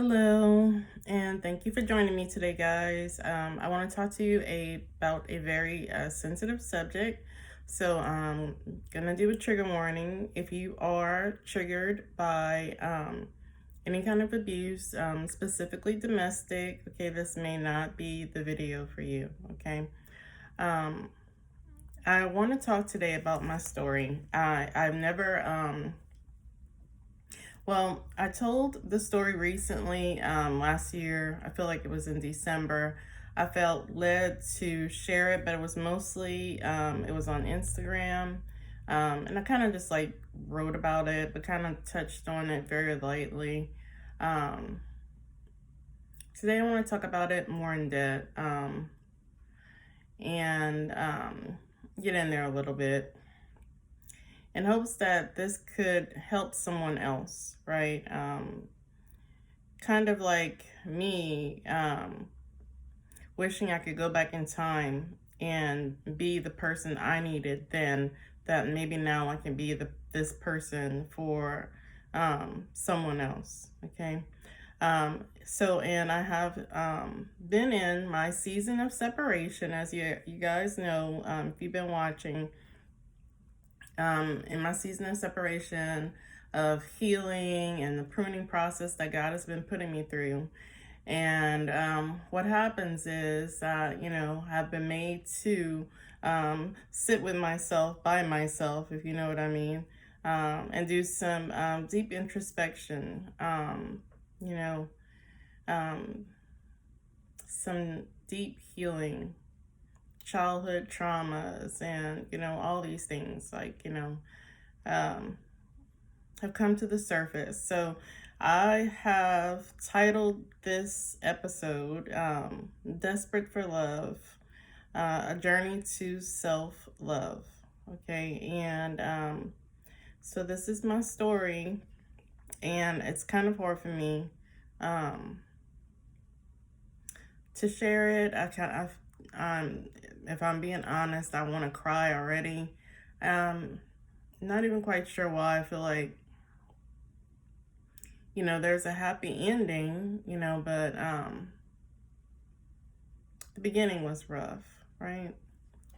Hello, and thank you for joining me today, guys. I want to talk to you about a very sensitive subject. So, I'm gonna do a trigger warning. If you are triggered by any kind of abuse, specifically domestic, okay, this may not be the video for you, okay? Um, I want to talk today about my story. I've never well, I told the story recently, last year. I feel like it was in December. I felt led to share it, but it was mostly, it was on Instagram. And I kind of just like wrote about it, but kind of touched on it very lightly. Um, Today I want to talk about it more in depth, and get in there a little bit in hopes that this could help someone else, right? Kind of like me, wishing I could go back in time and be the person I needed then, that maybe now I can be this person for someone else. Okay. And I have been in my season of separation, as you guys know, if you've been watching, in my season of separation, of healing and the pruning process that God has been putting me through. And what happens is, I've been made to sit with myself, by myself, if you know what I mean, and do some deep introspection, you know, um, some deep healing, childhood traumas, and, all these things, like, um, have come to the surface. So I have titled this episode Desperate for Love, A Journey to Self Love. Okay, and so this is my story, and it's kind of hard for me um, to share it. If I'm being honest, I want to cry already. Um, Not even quite sure why. I feel like there's a happy ending, but the beginning was rough, right?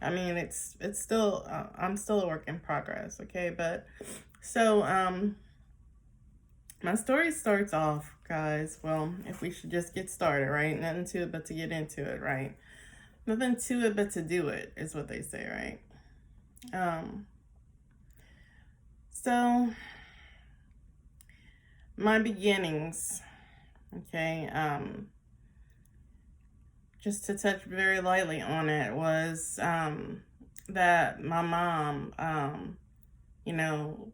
I mean, it's still I'm still a work in progress, okay? But so my story starts off, guys. Well, if we should just get started, right? Nothing to it but to get into it, right? Nothing to it but to do it is what they say, right? So my beginnings, okay, just to touch very lightly on it, was that my mom, you know,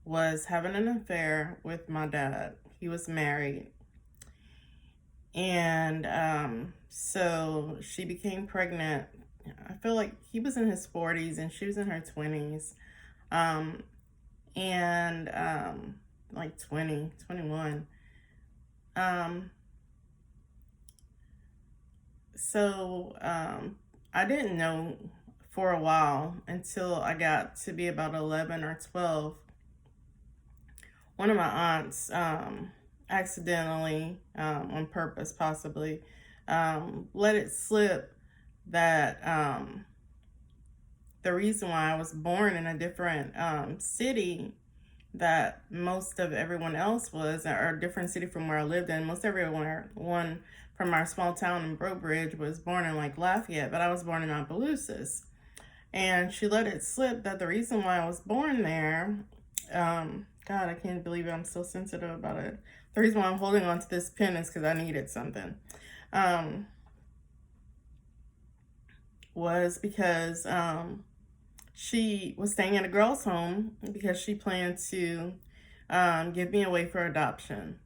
was having an affair with my dad. He was married. And so she became pregnant. I feel like he was in his 40s and she was in her 20s. Um, and like 20, 21. Um, so I didn't know for a while until I got to be about 11 or 12. One of my aunts accidentally, on purpose possibly, let it slip that the reason why I was born in a different city that most of everyone else was, or a different city from where I lived in. Most everyone from our small town in Brobridge was born in like Lafayette, but I was born in Opelousas. And she let it slip that the reason why I was born there, God, I can't believe it. I'm so sensitive about it. The reason why I'm holding on to this pen is because I needed something. Um, was because she was staying in a girl's home because she planned to give me away for adoption.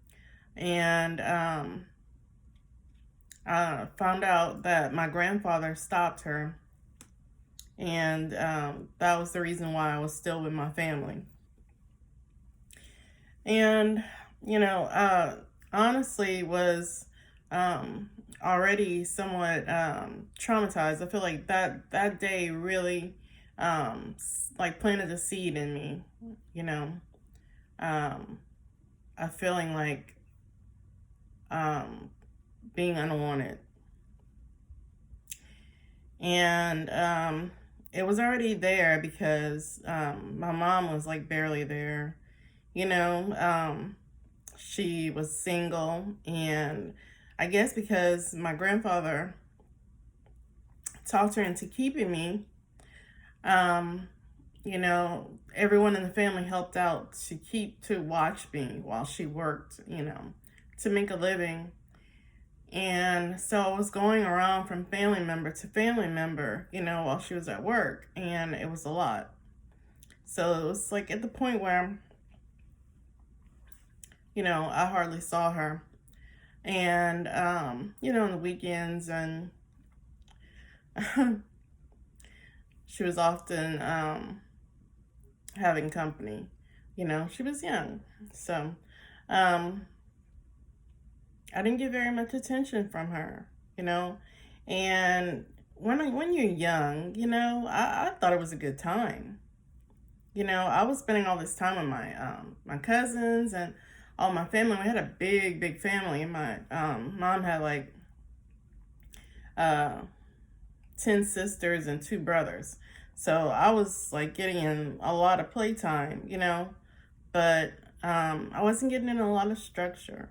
And I found out that my grandfather stopped her, and that was the reason why I was still with my family. And, honestly, was already somewhat traumatized. I feel like that day really like planted a seed in me, you know, um, a feeling like being unwanted. And it was already there because my mom was like barely there. You know, she was single, and I guess because my grandfather talked her into keeping me, um, you know, everyone in the family helped out to watch me while she worked, you know, to make a living. And so I was going around from family member to family member, you know, while she was at work, and it was a lot. So it was like at the point where, you know, I hardly saw her. And, you know, on the weekends, and she was often having company. You know, she was young. So um, I didn't get very much attention from her, you know. And when you're young, you know, I thought it was a good time. You know, I was spending all this time with my cousins and all my family. We had a big family. My mom had like uh, 10 sisters and 2 brothers. So I was like getting in a lot of playtime, you know, but I wasn't getting in a lot of structure.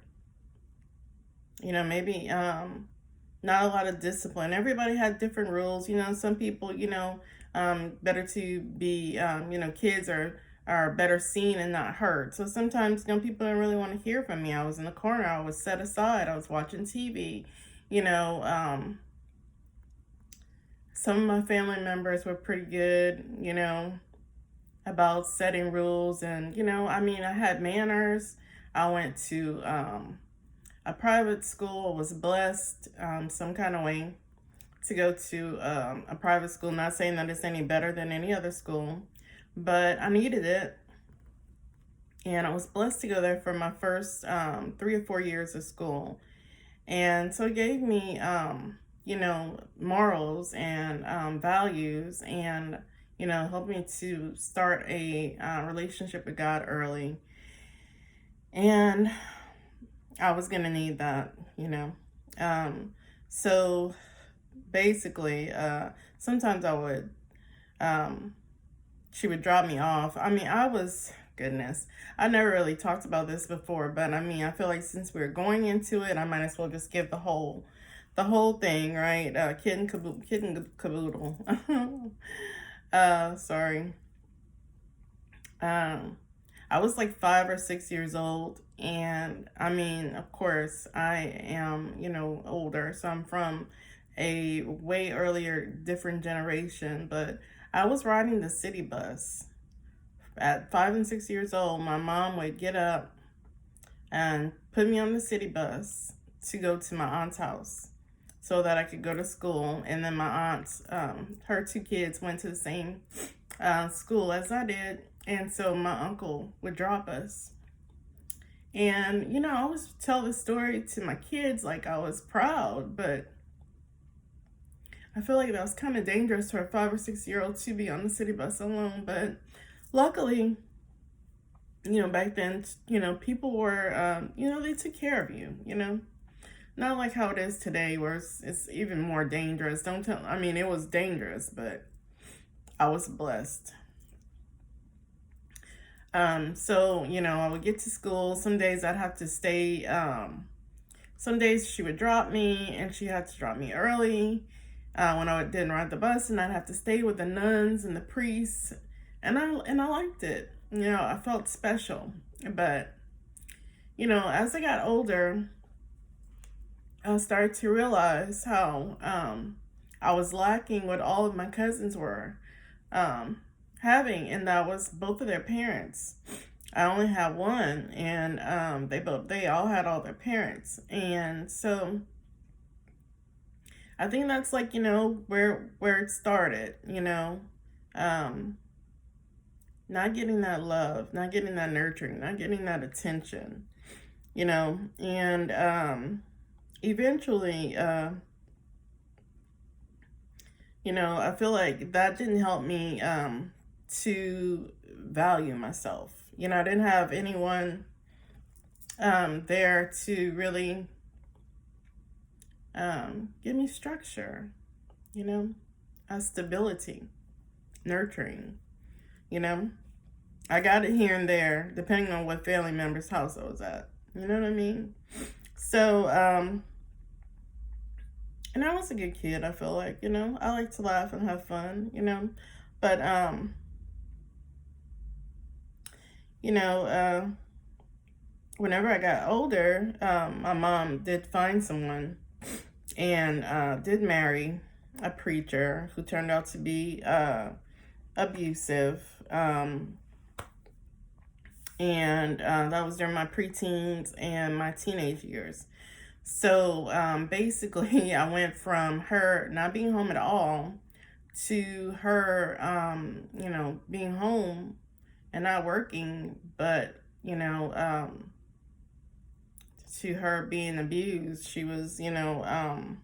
You know, maybe not a lot of discipline. Everybody had different rules. You know, some people, you know, better to be, you know, kids are better seen and not heard. So sometimes, you know, people don't really want to hear from me. I was in the corner. I was set aside. I was watching TV. You know, some of my family members were pretty good, you know, about setting rules. And, you know, I mean, I had manners. I went to a private school, was blessed some kind of way to go to a private school. Not saying that it's any better than any other school, but I needed it. And I was blessed to go there for my first 3 or 4 years of school. And so it gave me, you know, morals and values, and, you know, helped me to start a relationship with God early. And I was going to need that, you know. So basically, sometimes she would drop me off. I mean, goodness, I never really talked about this before, but I mean, I feel like since we're going into it, I might as well just give the whole thing, right? Kid and caboodle. Sorry. I was like 5 or 6 years old, and I mean, of course, I am, you know, older, so I'm from a way earlier, different generation, but I was riding the city bus. At 5 and 6 years old, my mom would get up and put me on the city bus to go to my aunt's house so that I could go to school. And then my aunt, her 2 kids went to the same school as I did. And so my uncle would drop us. And, you know, I always tell this story to my kids like I was proud, but I feel like that was kind of dangerous for a 5 or 6 year old to be on the city bus alone. But luckily, you know, back then, you know, people were, you know, they took care of you, you know. Not like how it is today where it's even more dangerous. I mean, it was dangerous, but I was blessed. So, you know, I would get to school. Some days I'd have to stay. Some days she would drop me, and she had to drop me early when I didn't ride the bus, and I'd have to stay with the nuns and the priests. And I liked it. You know, I felt special. But, you know, as I got older, I started to realize how I was lacking what all of my cousins were having, and that was both of their parents. I only had one, and they all had all their parents, and so I think that's like, you know, where it started, you know, not getting that love, not getting that nurturing, not getting that attention, you know, and eventually, you know, I feel like that didn't help me to value myself. You know, I didn't have anyone there to really give me structure, you know, stability, nurturing, you know. I got it here and there, depending on what family member's house I was at. You know what I mean? So, and I was a good kid, I feel like, you know. I like to laugh and have fun, you know. But, you know, whenever I got older, my mom did find someone and did marry a preacher who turned out to be abusive. And that was during my preteens and my teenage years. So basically, I went from her not being home at all to her, you know, being home and not working, but, you know, to her being abused. She was, you know,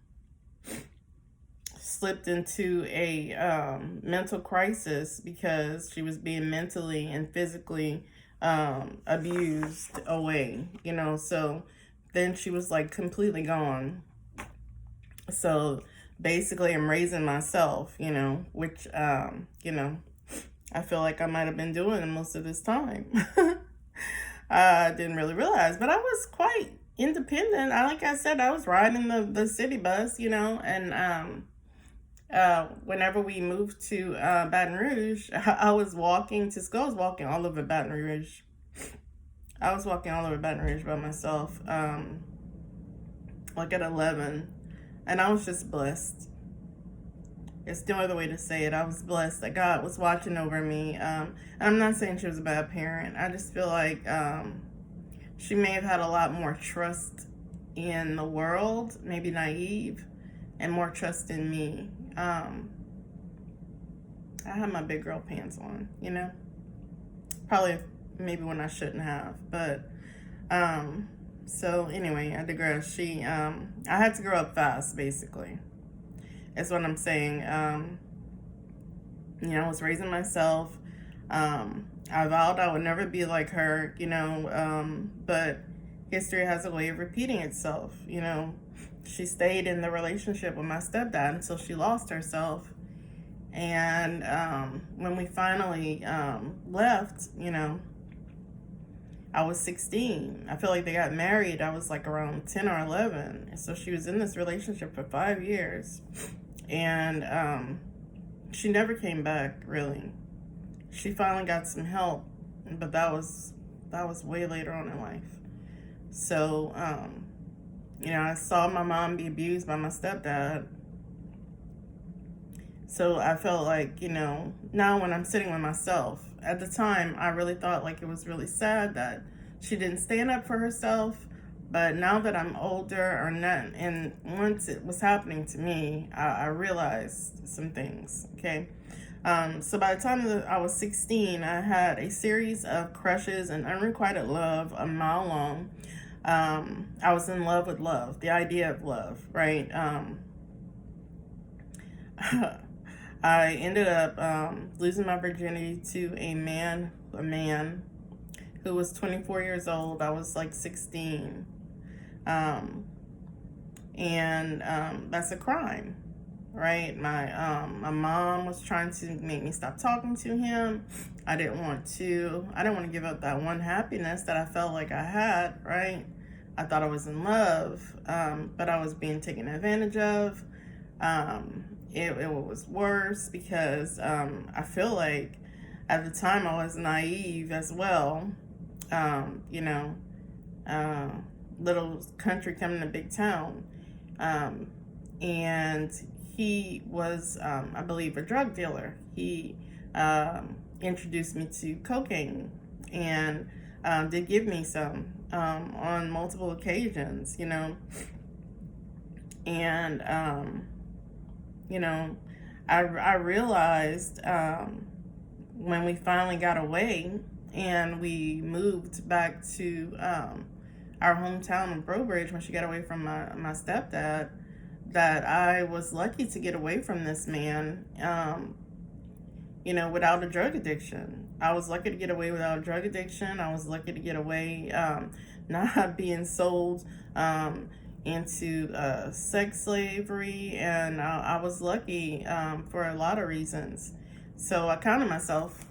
slipped into a mental crisis because she was being mentally and physically abused away, you know. So then she was like completely gone. So basically I'm raising myself, you know, which, you know, I feel like I might have been doing most of this time. I didn't really realize, but I was quite independent. Like I said, I was riding the city bus, you know, and whenever we moved to Baton Rouge, I was walking to school. I was walking all over Baton Rouge. I was walking all over Baton Rouge by myself, like at 11, and I was just blessed. It's no other way to say it. I was blessed that God was watching over me. And I'm not saying she was a bad parent. I just feel like she may have had a lot more trust in the world, maybe naive, and more trust in me. I had my big girl pants on, you know? Probably maybe when I shouldn't have. But, so anyway, I digress. I had to grow up fast, basically. That's what I'm saying. You know, I was raising myself. I vowed I would never be like her, you know, but history has a way of repeating itself, you know. She stayed in the relationship with my stepdad until she lost herself. And when we finally left, you know, I was 16. I feel like they got married. I was like around 10 or 11. And so she was in this relationship for 5 years. And she never came back, really. She finally got some help, but that was way later on in life. So, you know, I saw my mom be abused by my stepdad. So I felt like, you know, now when I'm sitting with myself, at the time, I really thought like it was really sad that she didn't stand up for herself. But now that I'm older, or not, and once it was happening to me, I realized some things, okay? So by the time that I was 16, I had a series of crushes and unrequited love a mile long. I was in love with love, the idea of love, right? I ended up losing my virginity to a man who was 24 years old. I was like 16. That's a crime, right? My mom was trying to make me stop talking to him. I didn't want to give up that one happiness that I felt like I had, right? I thought I was in love, but I was being taken advantage of. It was worse because I feel like at the time I was naive as well. You know, little country coming to big town. And he was, I believe, a drug dealer. He introduced me to cocaine and did give me some on multiple occasions, you know. And, you know, I realized when we finally got away and we moved back to our hometown in Brobridge, when she got away from my stepdad, that I was lucky to get away from this man, you know, without a drug addiction. I was lucky to get away without a drug addiction. I was lucky to get away not being sold, into sex slavery, and I was lucky for a lot of reasons. So I counted myself,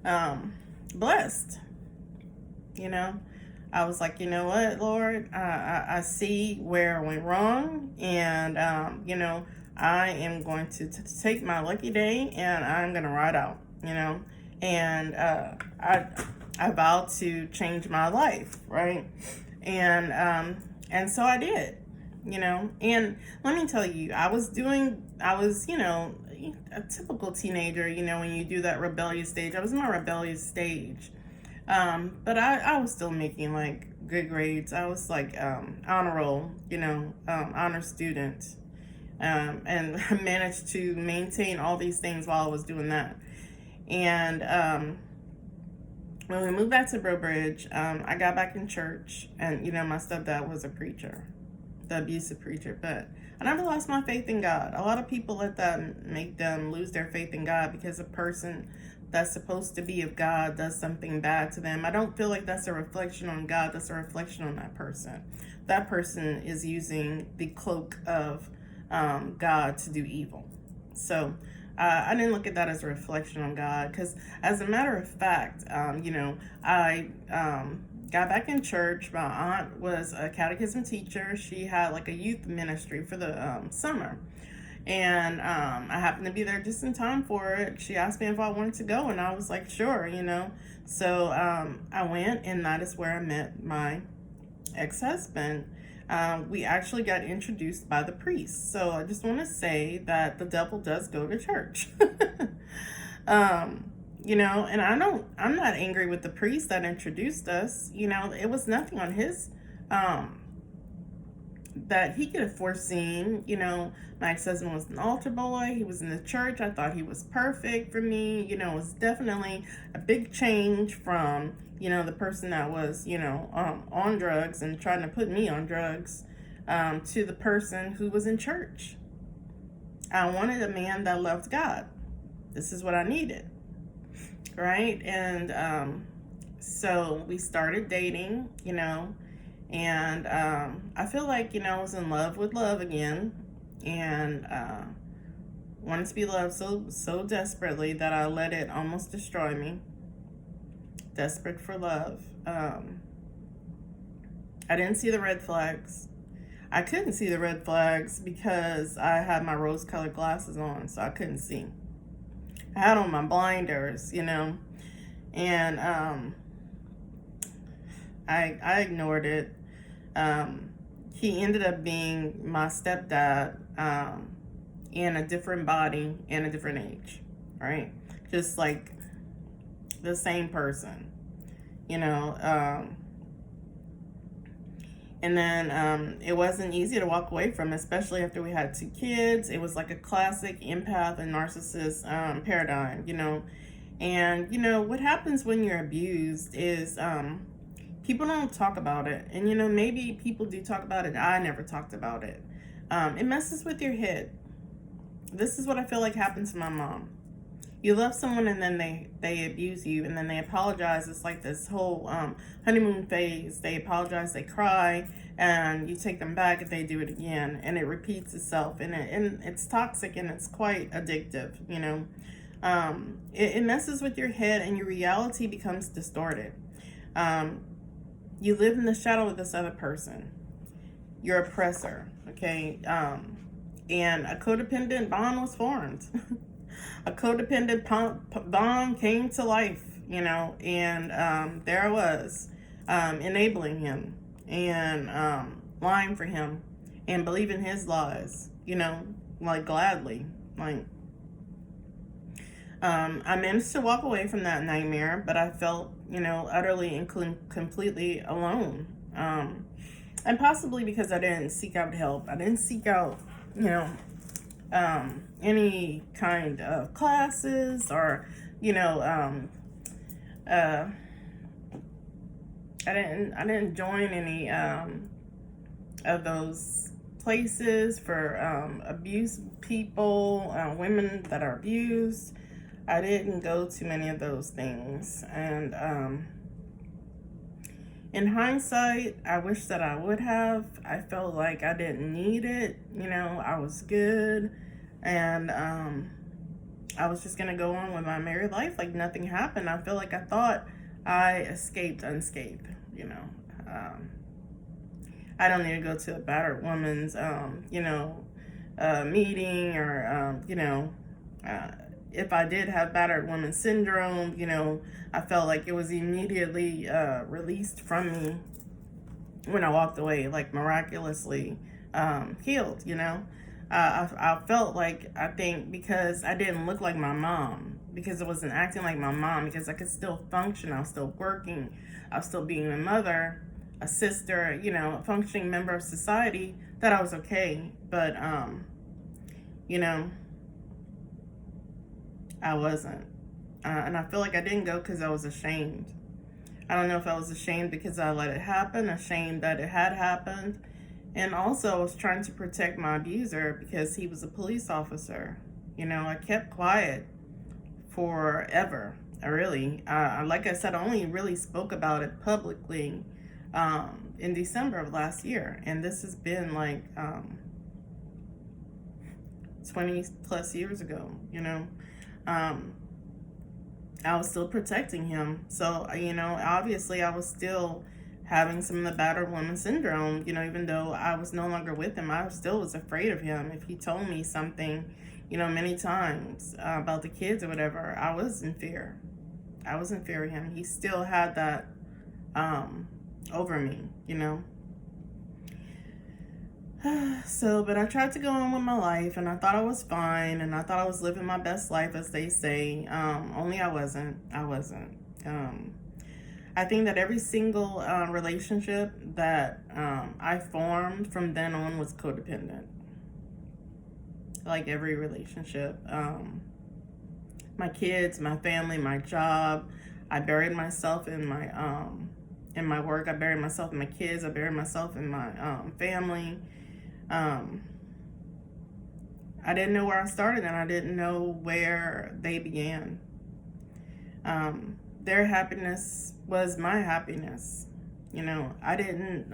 um, blessed. You know, I was like, you know what, Lord, I see where I went wrong, and I am going to take my lucky day, and I'm gonna ride out. And I vowed to change my life, right? And so I did. And let me tell you, I was a typical teenager, when you do that rebellious stage. I was in my rebellious stage. But I was still making like good grades. I was like honor roll, honor student. And I managed to maintain all these things while I was doing that. And when we moved back to Breaux Bridge, I got back in church, and my stepdad was a preacher, the abusive preacher. But I never lost my faith in God. A lot of people let that make them lose their faith in God because a person that's supposed to be of God does something bad to them. I don't feel like that's a reflection on God. That's a reflection on that person. That person is using the cloak of God to do evil. So I didn't look at that as a reflection on God, because as a matter of fact, I got back in church. My aunt was a catechism teacher. She had like a youth ministry for the summer. And I happened to be there just in time for it. She asked me if I wanted to go, and I was like, sure, So I went, and that is where I met my ex-husband. We actually got introduced by the priest. So I just want to say that the devil does go to church. And I'm not angry with the priest that introduced us. It was nothing on his that he could have foreseen. My ex-husband was an altar boy. He was in the church. I thought he was perfect for me. It was definitely a big change from, the person that was, on drugs and trying to put me on drugs, to the person who was in church. I wanted a man that loved God. This is what I needed. Right? And so we started dating, and I feel like, I was in love with love again, and wanted to be loved so desperately that I let it almost destroy me. Desperate for love. I didn't see the red flags. I couldn't see the red flags because I had my rose-colored glasses on, so I couldn't see. I had on my blinders, and I ignored it. He ended up being my stepdad in a different body and a different age, right? Just like the same person, and then it wasn't easy to walk away from, especially after we had 2 kids. It was like a classic empath and narcissist paradigm, And, what happens when you're abused is people don't talk about it. And, maybe people do talk about it. I never talked about it. It messes with your head. This is what I feel like happened to my mom. You love someone, and then they abuse you, and then they apologize. It's like this whole honeymoon phase. They apologize, they cry, and you take them back if they do it again, and it repeats itself, and it's toxic, and it's quite addictive. It messes with your head, and your reality becomes distorted. You live in the shadow of this other person, your oppressor. Okay, and a codependent bond was formed. A codependent bond came to life, and there I was, enabling him and lying for him and believing his lies, like gladly. Like, I managed to walk away from that nightmare, but I felt, utterly and completely alone. And possibly because I didn't seek out help. I didn't seek out, any kind of classes, or I didn't join any of those places for abused people, women that are abused. I didn't go to many of those things, and In hindsight, I wish that I would have. I felt like I didn't need it. You know, I was good. And I was just going to go on with my married life like nothing happened. I feel like I thought I escaped unscathed, you know. I don't need to go to a battered woman's, meeting or, if I did have battered woman syndrome, I felt like it was immediately released from me when I walked away, like miraculously healed, I felt like, I think because I didn't look like my mom, because I wasn't acting like my mom, because I could still function, I was still working, I was still being a mother, a sister, a functioning member of society, that I was okay. But, I wasn't. And I feel like I didn't go because I was ashamed. I don't know if I was ashamed because I let it happen, ashamed that it had happened. And also, I was trying to protect my abuser because he was a police officer. I kept quiet forever. Like I said, I only really spoke about it publicly in December of last year. And this has been like 20 plus years ago, I was still protecting him. So, obviously I was still having some of the battered woman syndrome, even though I was no longer with him, I still was afraid of him. If he told me something, many times about the kids or whatever, I was in fear. I was in fear of him. He still had that over me, So, but I tried to go on with my life, and I thought I was fine, and I thought I was living my best life, as they say. Only I wasn't. I think that every single relationship that I formed from then on was codependent. Like every relationship. My kids, my family, my job. I buried myself in my work. I buried myself in my kids. I buried myself in my family. I didn't know where I started, and I didn't know where they began. Their happiness was my happiness. I didn't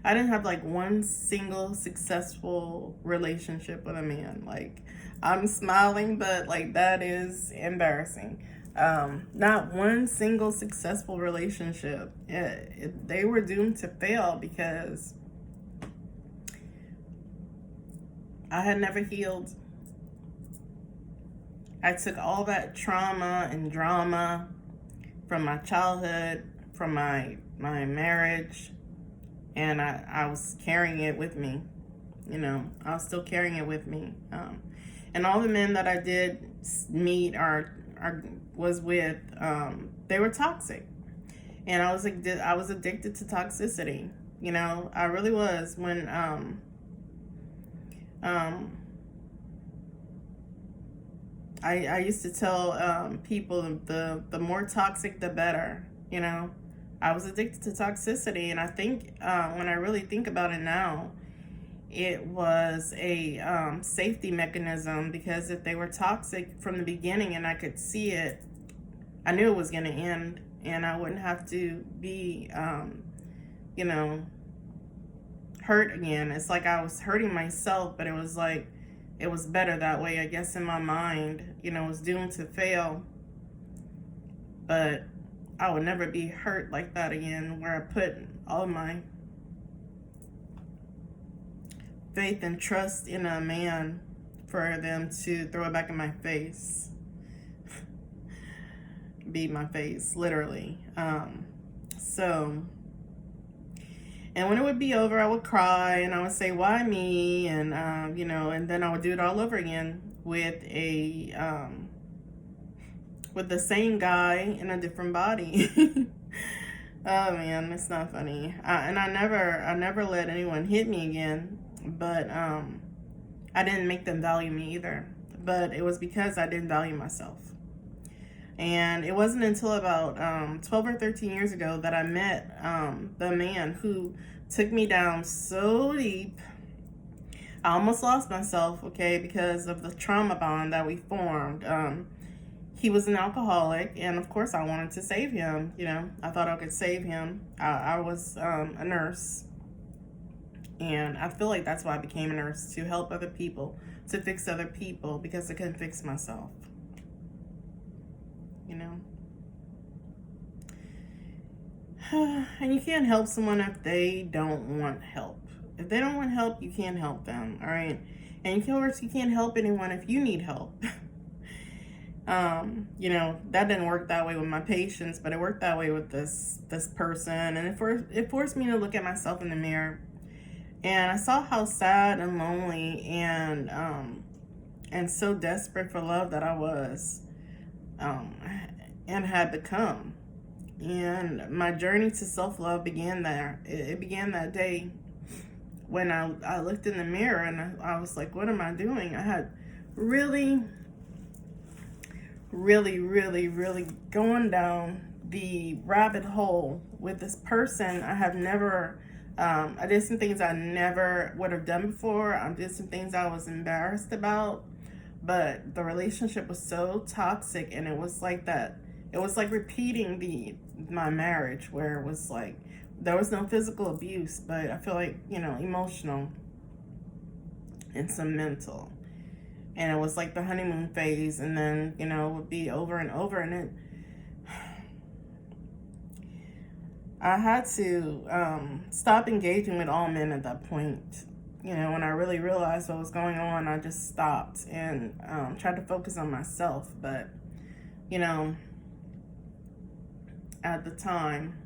have like one single successful relationship with a man. Like, I'm smiling, but like that is embarrassing. Not one single successful relationship. They were doomed to fail because I had never healed. I took all that trauma and drama from my childhood, from my marriage, and I was carrying it with me. I was still carrying it with me. And all the men that I did meet or was with, they were toxic. And I was addicted to toxicity. I really was. When I used to tell people the more toxic, the better. I was addicted to toxicity, and I think when I really think about it now, it was a safety mechanism, because if they were toxic from the beginning and I could see it, I knew it was going to end, and I wouldn't have to be, hurt again. It's like I was hurting myself, but it was like, it was better that way, I guess, in my mind. It was doomed to fail, but I would never be hurt like that again, where I put all my faith and trust in a man for them to throw it back in my face. Beat my face, literally. And when it would be over, I would cry and I would say, why me? And, and then I would do it all over again with with the same guy in a different body. Oh man, it's not funny. And I never let anyone hit me again, but I didn't make them value me either. But it was because I didn't value myself. And it wasn't until about 12 or 13 years ago that I met the man who took me down so deep. I almost lost myself, okay, because of the trauma bond that we formed. he was an alcoholic, and of course I wanted to save him. I thought I could save him. I was a nurse, and I feel like that's why I became a nurse, to help other people, to fix other people, because I couldn't fix myself. And you can't help someone if they don't want help. If they don't want help, you can't help them, all right? And of course, you can't help anyone if you need help. That didn't work that way with my patients, but it worked that way with this person. And it forced me to look at myself in the mirror. And I saw how sad and lonely and so desperate for love that I was, and had become. And my journey to self-love began there. It began that day when I looked in the mirror, and I was like, what am I doing? I had really, really, really, really gone down the rabbit hole with this person. I did some things I never would have done before. I did some things I was embarrassed about, but the relationship was so toxic, and it was like that. It was like repeating my marriage, where it was like there was no physical abuse, but I feel like, emotional and some mental. And it was like the honeymoon phase, and then, it would be over and over. And I had to stop engaging with all men at that point. When I really realized what was going on, I just stopped and tried to focus on myself. But, at the time,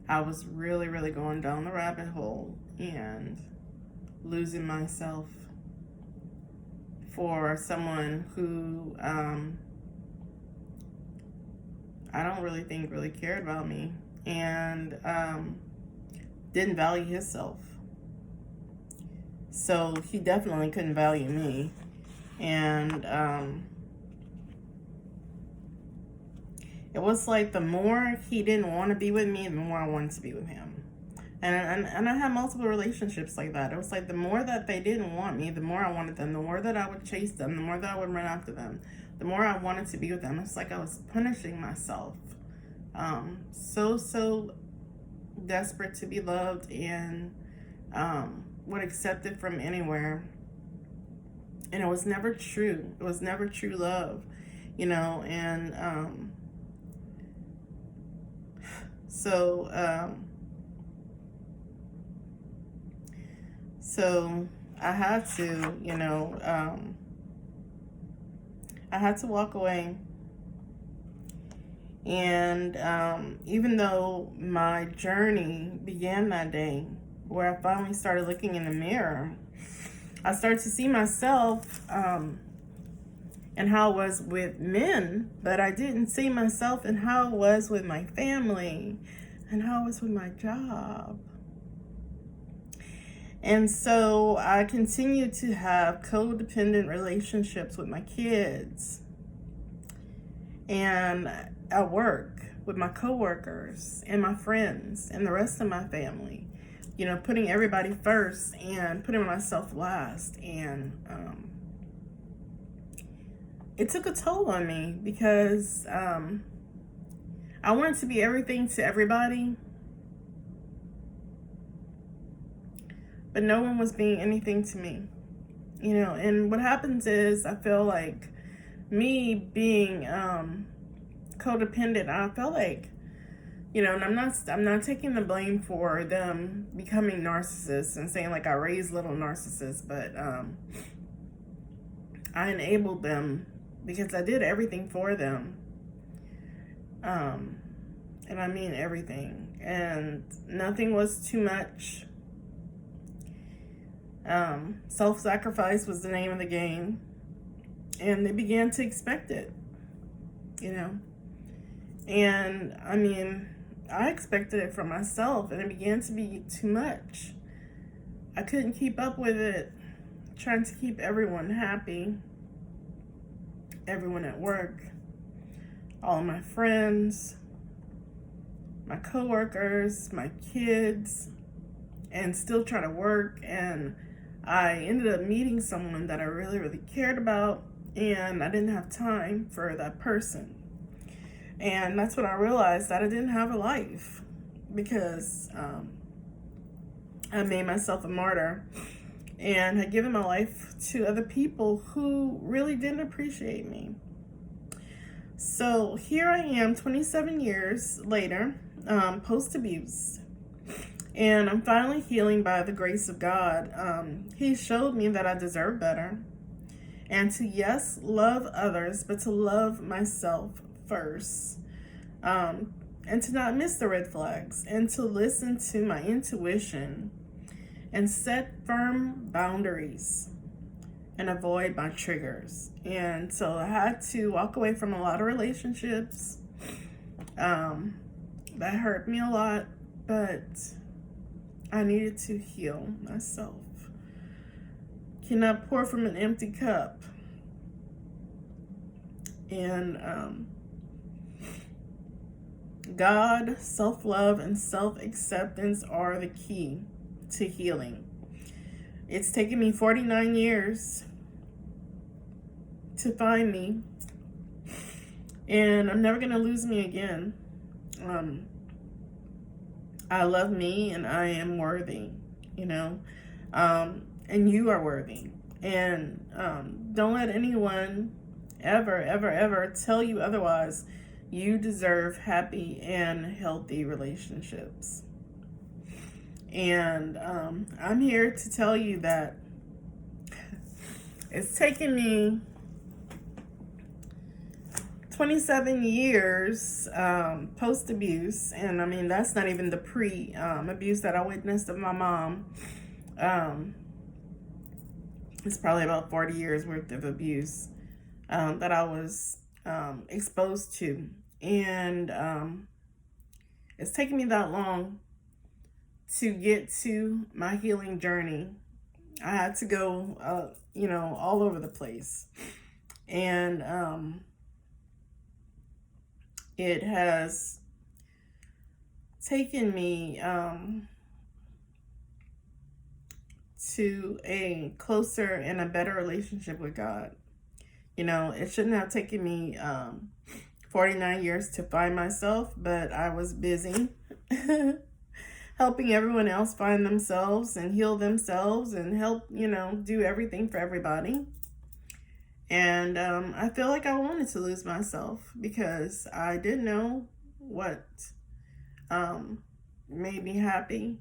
I was really, really going down the rabbit hole and losing myself for someone who I don't really think really cared about me, and didn't value himself. So he definitely couldn't value me. And it was like the more he didn't want to be with me, the more I wanted to be with him. And I had multiple relationships like that. It was like the more that they didn't want me, the more I wanted them. The more that I would chase them, the more that I would run after them, the more I wanted to be with them. It's like I was punishing myself. So desperate to be loved, and would accept it from anywhere. And it was never true. It was never true love, and So I had to, I had to walk away. And even though my journey began that day, where I finally started looking in the mirror, I started to see myself and how I was with men, but I didn't see myself in how I was with my family and how I was with my job. And so I continued to have codependent relationships with my kids, and at work with my coworkers and my friends and the rest of my family, putting everybody first and putting myself last. And it took a toll on me, because I wanted to be everything to everybody, but no one was being anything to me. And what happens is, I feel like me being codependent, I felt like, and I'm not taking the blame for them becoming narcissists and saying like I raised little narcissists, but I enabled them because I did everything for them. And I mean everything, and nothing was too much. Self-sacrifice was the name of the game, and they began to expect it, and I mean, I expected it from myself, and it began to be too much. I couldn't keep up with it, trying to keep everyone happy, everyone at work, all of my friends, my coworkers, my kids, and still try to work. And I ended up meeting someone that I really, really cared about, and I didn't have time for that person. And that's when I realized that I didn't have a life, because I made myself a martyr and had given my life to other people who really didn't appreciate me. So here I am 27 years later, post-abuse, and I'm finally healing by the grace of God. He showed me that I deserve better, and to, yes, love others, but to love myself first, and to not miss the red flags, and to listen to my intuition and set firm boundaries and avoid my triggers. And so I had to walk away from a lot of relationships that hurt me a lot, but I needed to heal myself. Cannot pour from an empty cup. And God, self-love, and self-acceptance are the key to healing. It's taken me 49 years to find me, and I'm never going to lose me again. I love me, and I am worthy, and you are worthy. And don't let anyone ever tell you otherwise. You deserve happy and healthy relationships. And I'm here to tell you that it's taken me 27 years post-abuse, and I mean, that's not even the pre-abuse that I witnessed of my mom. It's probably about 40 years worth of abuse that I was exposed to. And it's taken me that long to get to my healing journey. I had to go, all over the place. And it has taken me to a closer and a better relationship with God. It shouldn't have taken me 49 years to find myself, but I was busy helping everyone else find themselves and heal themselves and help, do everything for everybody. And I feel like I wanted to lose myself because I didn't know what made me happy,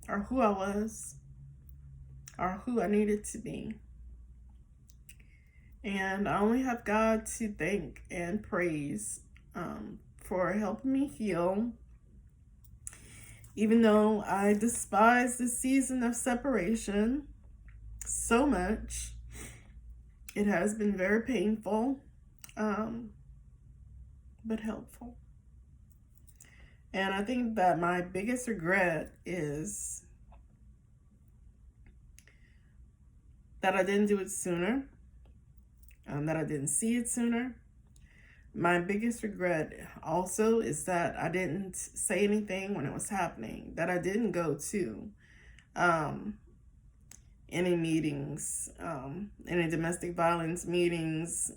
or who I was, or who I needed to be. And I only have God to thank and praise for helping me heal. Even though I despise the season of separation so much, it has been very painful, but helpful. And I think that my biggest regret is that I didn't do it sooner, that I didn't see it sooner. My biggest regret also is that I didn't say anything when it was happening, that I didn't go to any meetings, any domestic violence meetings,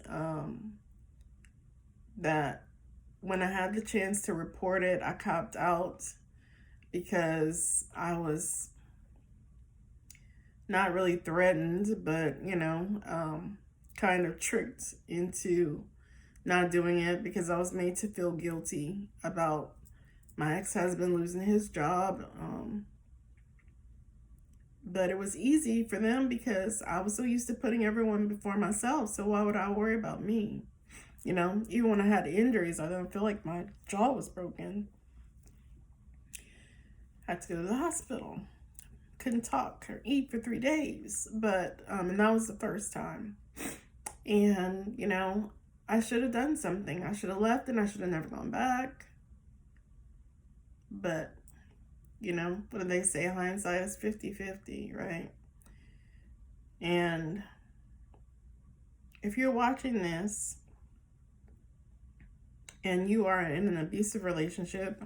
that when I had the chance to report it, I copped out because I was not really threatened, but, kind of tricked into not doing it because I was made to feel guilty about my ex-husband losing his job. But it was easy for them because I was so used to putting everyone before myself. So why would I worry about me? Even when I had injuries, I didn't feel like my jaw was broken. I had to go to the hospital. Couldn't talk or eat for 3 days. But, and that was the first time. And, I should have done something. I should have left and I should have never gone back. But, what do they say? Hindsight is 50-50, right? And if you're watching this and you are in an abusive relationship,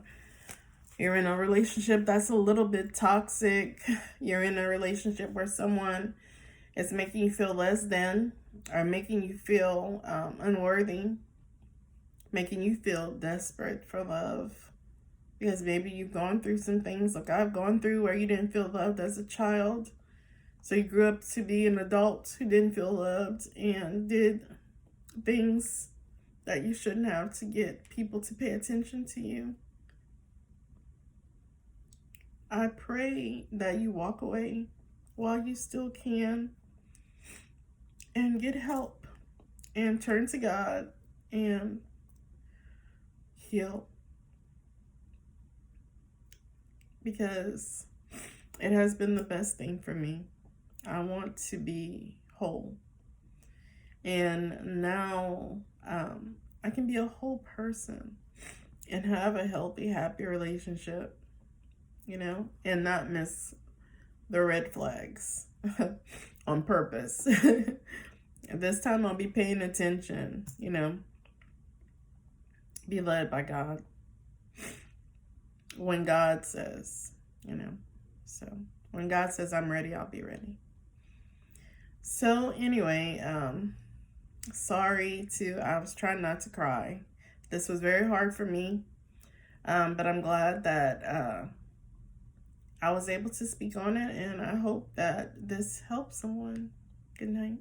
you're in a relationship that's a little bit toxic, you're in a relationship where someone is making you feel less than, are making you feel unworthy, making you feel desperate for love. Because maybe you've gone through some things like I've gone through where you didn't feel loved as a child. So you grew up to be an adult who didn't feel loved and did things that you shouldn't have to get people to pay attention to you. I pray that you walk away while you still can and get help and turn to God and heal, because it has been the best thing for me. I want to be whole. And now I can be a whole person and have a healthy, happy relationship, and not miss the red flags on purpose. This time I'll be paying attention, be led by God. When God says, so when God says I'm ready, I'll be ready. So anyway, I was trying not to cry. This was very hard for me, but I'm glad that I was able to speak on it, and I hope that this helps someone. Good night.